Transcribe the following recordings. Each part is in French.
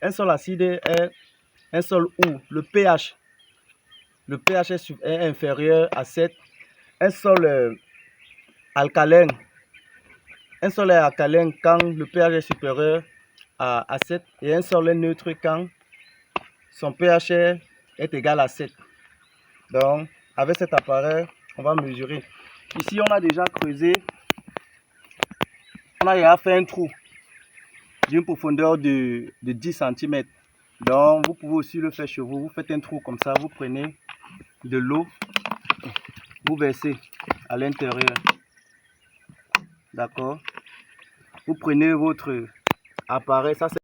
Un sol acide est un sol où le pH est inférieur à 7. Un sol alcalin. Un sol est alcalin quand le pH est supérieur à 7 et un sol est neutre quand son pH est égal à 7. Donc, avec cet appareil, on va mesurer. Ici, on a déjà creusé, on a déjà fait un trou d'une profondeur de 10 cm. Donc, vous pouvez aussi le faire chez vous. Vous faites un trou comme ça, vous prenez de l'eau, vous versez à l'intérieur. D'accord? Vous prenez votre appareil, ça c'est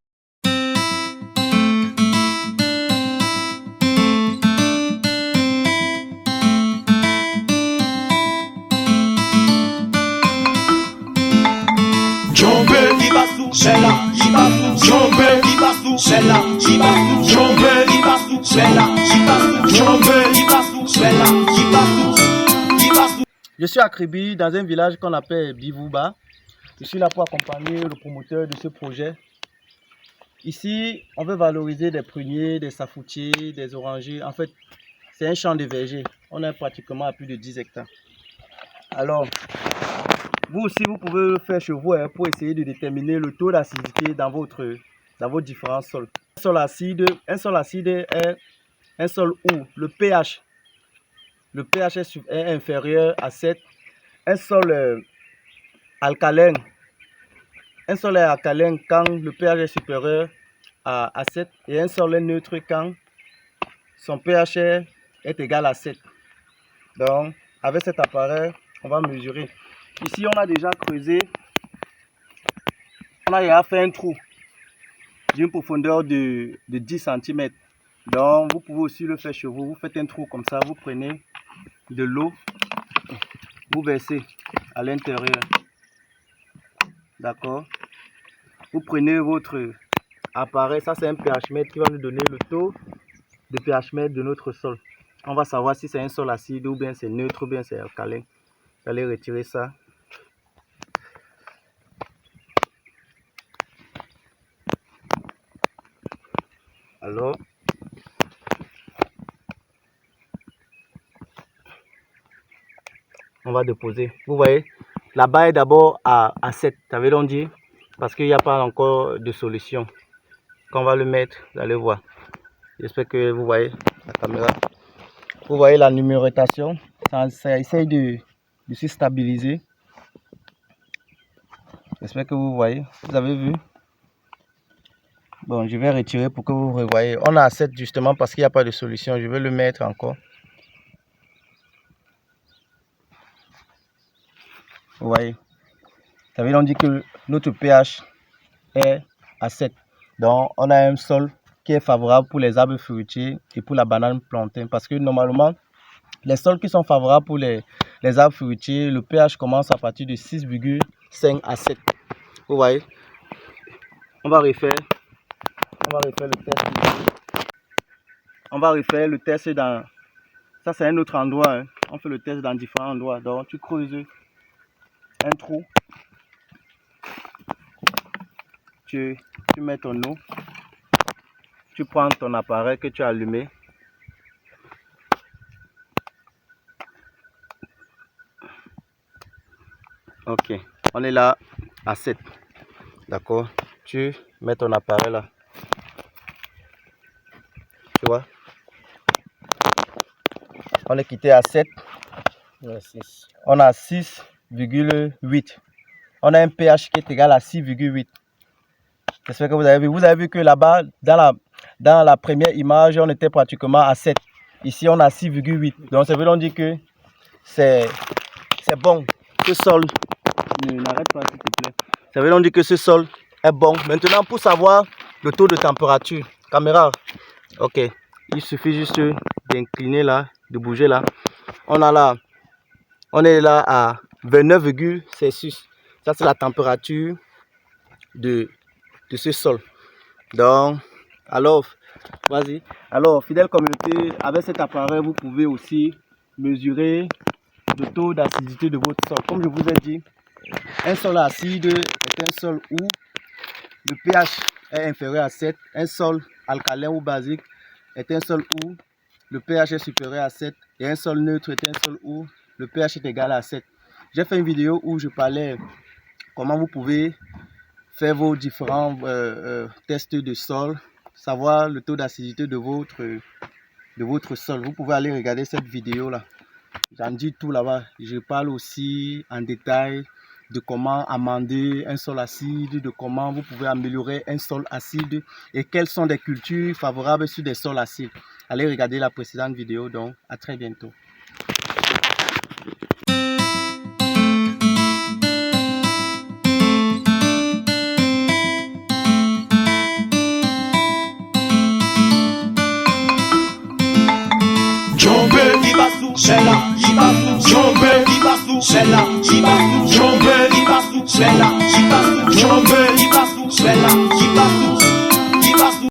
Je suis à Kribi, dans un village qu'on appelle Bivouba. Je suis là pour accompagner le promoteur de ce projet. Ici, on veut valoriser des pruniers, des safoutiers, des orangers. En fait, c'est un champ de verger. On est pratiquement à plus de 10 hectares. Alors, vous aussi, vous pouvez le faire chez vous pour essayer de déterminer le taux d'acidité dans vos différents sols. Un sol acide est un sol où le pH est inférieur à 7. Un sol alcalin. Un sol est alcalin quand le pH est supérieur à 7 et un sol est neutre quand son pH est égal à 7. Donc, avec cet appareil, on va mesurer. Ici, on a déjà creusé, on a déjà fait un trou d'une profondeur de 10 cm. Donc, vous pouvez aussi le faire chez vous. Vous faites un trou comme ça, vous prenez de l'eau, vous versez à l'intérieur. D'accord? Vous prenez votre appareil, ça c'est un pH mètre qui va nous donner le taux de pH mètre de notre sol. On va savoir si c'est un sol acide ou bien c'est neutre ou bien c'est alcalin. Vous allez retirer ça. Alors, on va déposer. Vous voyez, la barre est d'abord à 7, ça veut donc dire, parce qu'il n'y a pas encore de solution. Quand on va le mettre, vous allez voir. J'espère que vous voyez la caméra. Vous voyez la numérotation, ça essaye de se stabiliser. J'espère que vous voyez. Vous avez vu? Bon, je vais retirer pour que vous revoyez. On a 7 justement parce qu'il n'y a pas de solution. Je vais le mettre encore. Vous voyez? Ça veut donc dire que notre pH est à 7. Donc, on a un sol qui est favorable pour les arbres fruitiers et pour la banane plantain. Parce que normalement, les sols qui sont favorables pour les arbres fruitiers, le pH commence à partir de 6,5 à 7. Vous voyez? On va refaire le test. On va refaire le test dans... Ça, c'est un autre endroit. On fait le test dans différents endroits. Donc, tu creuses un trou. Tu mets ton eau. Tu prends ton appareil que tu as allumé. Ok. On est là à 7. D'accord? Tu mets ton appareil là. Tu vois? On est quitté à 7. On a 6,8. On a un pH qui est égal à 6,8. J'espère que vous avez vu. Vous avez vu que là-bas, dans la première image, on était pratiquement à 7. Ici, on a 6,8. Donc, ça veut donc dire que c'est bon. Ce sol, n'arrête pas s'il te plaît. Ça veut donc dire que ce sol est bon. Maintenant, pour savoir le taux de température, caméra, ok, il suffit juste d'incliner là, de bouger là. On est là à 29,6. Ça, c'est la température de ce sol. Donc, alors, vas-y. Alors, fidèle communauté, avec cet appareil, vous pouvez aussi mesurer le taux d'acidité de votre sol. Comme je vous ai dit, un sol acide est un sol où le pH est inférieur à 7, un sol alcalin ou basique est un sol où le pH est supérieur à 7 et un sol neutre est un sol où le pH est égal à 7. J'ai fait une vidéo où je parlais comment vous pouvez faire vos différents tests de sol, savoir le taux d'acidité de votre sol. Vous pouvez aller regarder cette vidéo là. J'en dis tout là-bas. Je parle aussi en détail de comment amender un sol acide, de comment vous pouvez améliorer un sol acide et quelles sont des cultures favorables sur des sols acides. Allez regarder la précédente vidéo, donc à très bientôt. Shella, Jibasu, Jombe, Jibasu, Shella, Jibasu, Jombe, Jibasu, Shella, Jibasu, Jombe, Jibasu, Shella, Jibasu.